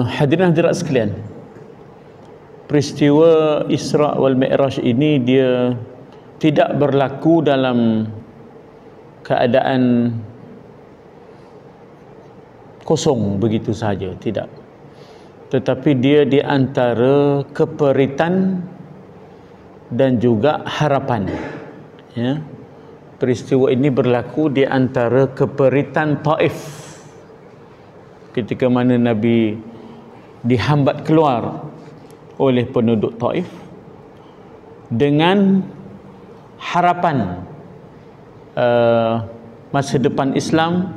Hadirin hadirat sekalian, peristiwa Isra wal Mi'raj ini dia tidak berlaku dalam keadaan kosong begitu saja, tidak. Tetapi dia di antara keperitan dan juga harapan. Ya. Peristiwa ini berlaku di antara keperitan Taif, ketika mana Nabi dihambat keluar oleh penduduk Taif, dengan harapan masa depan Islam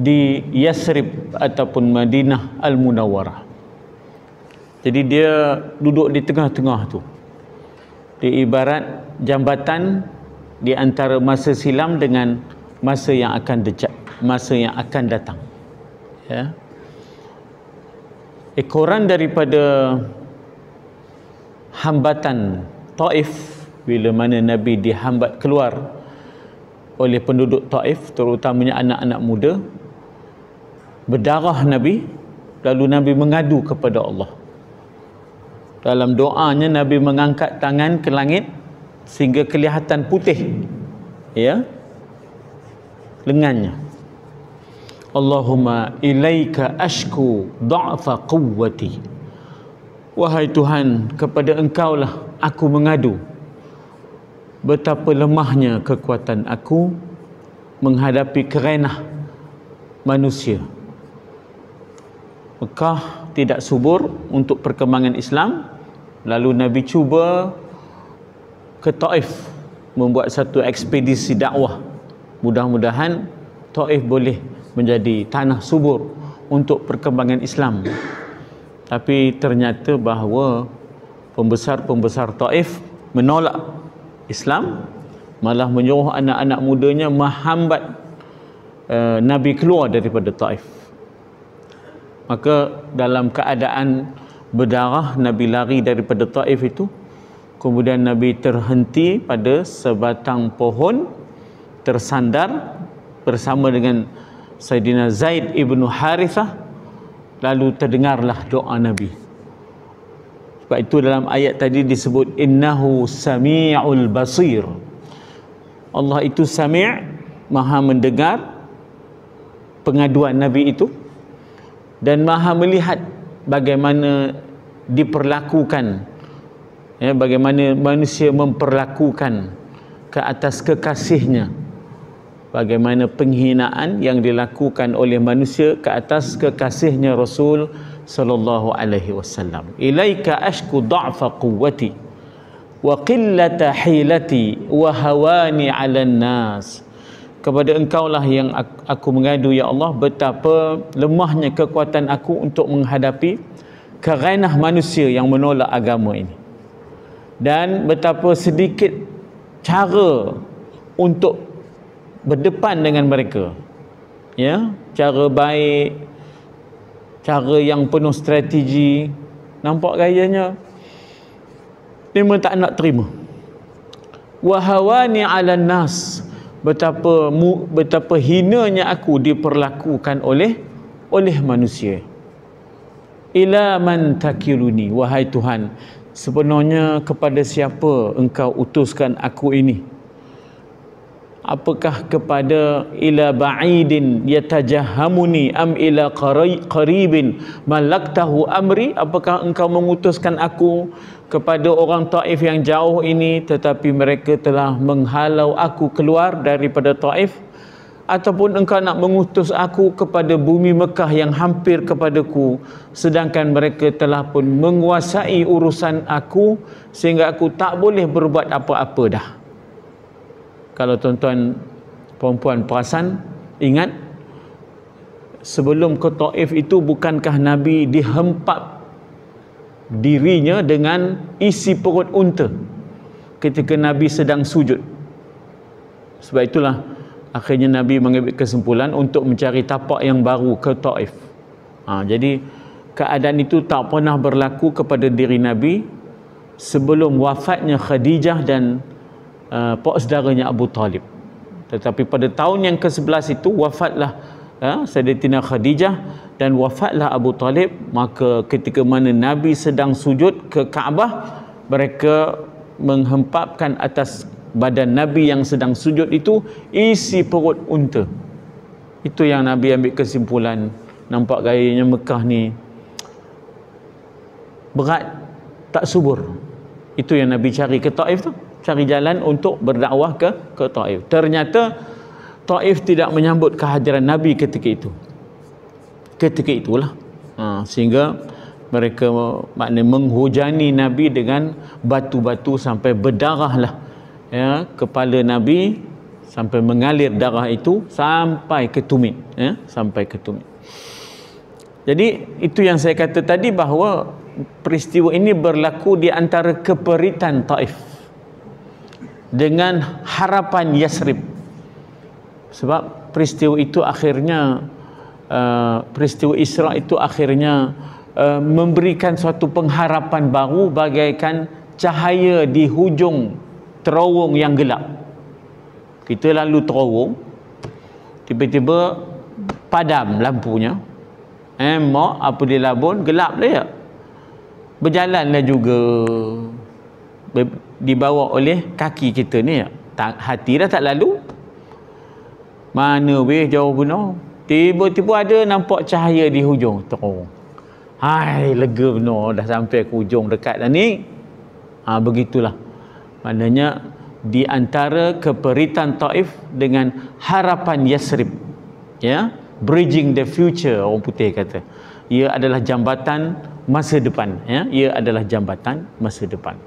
di Yasrib ataupun Madinah Al-Munawwarah. Jadi dia duduk di tengah-tengah tu, di ibarat jambatan di antara masa silam dengan masa yang akan masa yang akan datang. Ya. Ekoran daripada hambatan Taif, bila mana Nabi dihambat keluar oleh penduduk Taif, terutamanya anak-anak muda, berdarah Nabi, lalu Nabi mengadu kepada Allah. Dalam doanya Nabi mengangkat tangan ke langit sehingga kelihatan putih, ya, lengannya. Allahumma ilaika ashku da'fa quwwati. Wahai Tuhan, kepada Engkaulah aku mengadu betapa lemahnya kekuatan aku menghadapi kerenah manusia. Mekah tidak subur untuk perkembangan Islam, lalu Nabi cuba ke Taif membuat satu ekspedisi dakwah. Mudah-mudahan Taif boleh menjadi tanah subur untuk perkembangan Islam. Tapi ternyata bahawa pembesar-pembesar Taif menolak Islam, malah menyuruh anak-anak mudanya menghambat Nabi keluar daripada Taif. Maka dalam keadaan berdarah, Nabi lari daripada Taif itu. Kemudian Nabi terhenti pada sebatang pohon, tersandar bersama dengan Sayyidina Zaid ibn Harithah. Lalu terdengarlah doa Nabi. Sebab itu dalam ayat tadi disebut innahu sami'ul basir. Allah itu sami', maha mendengar pengaduan Nabi itu, dan maha melihat bagaimana diperlakukan, ya, bagaimana manusia memperlakukan ke atas kekasihnya, bagaimana penghinaan yang dilakukan oleh manusia ke atas kekasihnya Rasul sallallahu alaihi wasallam. Ilaika ashku dha'fa quwwati wa qillata hilati wa hawani 'alan nas. Kepada Engkaulah yang aku mengadu, ya Allah, betapa lemahnya kekuatan aku untuk menghadapi kerenah manusia yang menolak agama ini, dan betapa sedikit cara untuk berdepan dengan mereka, ya, cara baik, cara yang penuh strategi. Nampak gayanya memang tak nak terima. Wahawani 'alan nas, betapa hinanya aku diperlakukan oleh manusia. Ila man takiluni, wahai Tuhan, sebenarnya kepada siapa Engkau utuskan aku ini? Apakah kepada ila ba'idin yatajahamuni am ila qaribin malaktahu amri? Apakah Engkau mengutuskan aku kepada orang Taif yang jauh ini, tetapi mereka telah menghalau aku keluar daripada Taif? Ataupun Engkau nak mengutus aku kepada bumi Mekah yang hampir kepadaku, sedangkan mereka telah pun menguasai urusan aku sehingga aku tak boleh berbuat apa-apa dah. Kalau tuan-tuan perempuan perasan, ingat sebelum ke Taif itu, bukankah Nabi dihempap dirinya dengan isi perut unta ketika Nabi sedang sujud? Sebab itulah akhirnya Nabi mengambil kesimpulan untuk mencari tapak yang baru ke Taif. Jadi keadaan itu tak pernah berlaku kepada diri Nabi sebelum wafatnya Khadijah dan pak saudaranya Abu Talib. Tetapi pada tahun yang ke-11 itu wafatlah Sayyidatina Khadijah, dan wafatlah Abu Talib. Maka ketika mana Nabi sedang sujud ke Kaabah, mereka menghempapkan atas badan Nabi yang sedang sujud itu isi perut unta. Itu yang Nabi ambil kesimpulan, nampak gayanya Mekah ni berat, tak subur. Itu yang Nabi cari ke Taif tu, cari jalan untuk berdakwah ke Taif. Ternyata Taif tidak menyambut kehadiran Nabi ketika itu. Ketika itulah sehingga mereka maknanya menghujani Nabi dengan batu-batu sampai berdarahlah ya, kepala Nabi sampai mengalir darah itu sampai ke tumit ya, sampai ke tumit. Jadi itu yang saya kata tadi, bahawa peristiwa ini berlaku di antara keperitan Taif dengan harapan Yasrib. Sebab peristiwa itu akhirnya peristiwa Isra itu akhirnya memberikan suatu pengharapan baru bagaikan cahaya di hujung terowong yang gelap. Kita lalu terowong, tiba-tiba padam lampunya, mak apa dia labun, gelap dia. Berjalanlah juga dibawa oleh kaki kita ni, hati dah tak lalu. Mana weh jauh benar, tiba-tiba ada nampak cahaya di hujung terowong. Hai, lega benar, dah sampai ke hujung dekat dah ni. Begitulah. Maknanya di antara keperitan Taif dengan harapan Yasrib, ya, bridging the future, orang putih kata. Ia adalah jambatan masa depan, ya, ia adalah jambatan masa depan.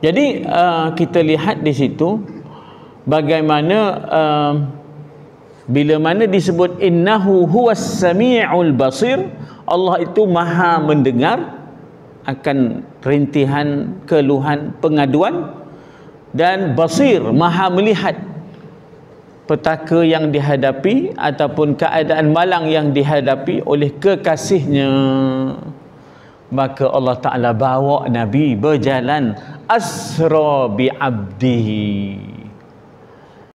Jadi kita lihat di situ bagaimana bila mana disebut innahu huwas sami'ul basir, Allah itu maha mendengar akan rintihan, keluhan, pengaduan, dan basir, maha melihat petaka yang dihadapi ataupun keadaan malang yang dihadapi oleh kekasihnya. Maka Allah Ta'ala bawa Nabi berjalan asra bi abdihi.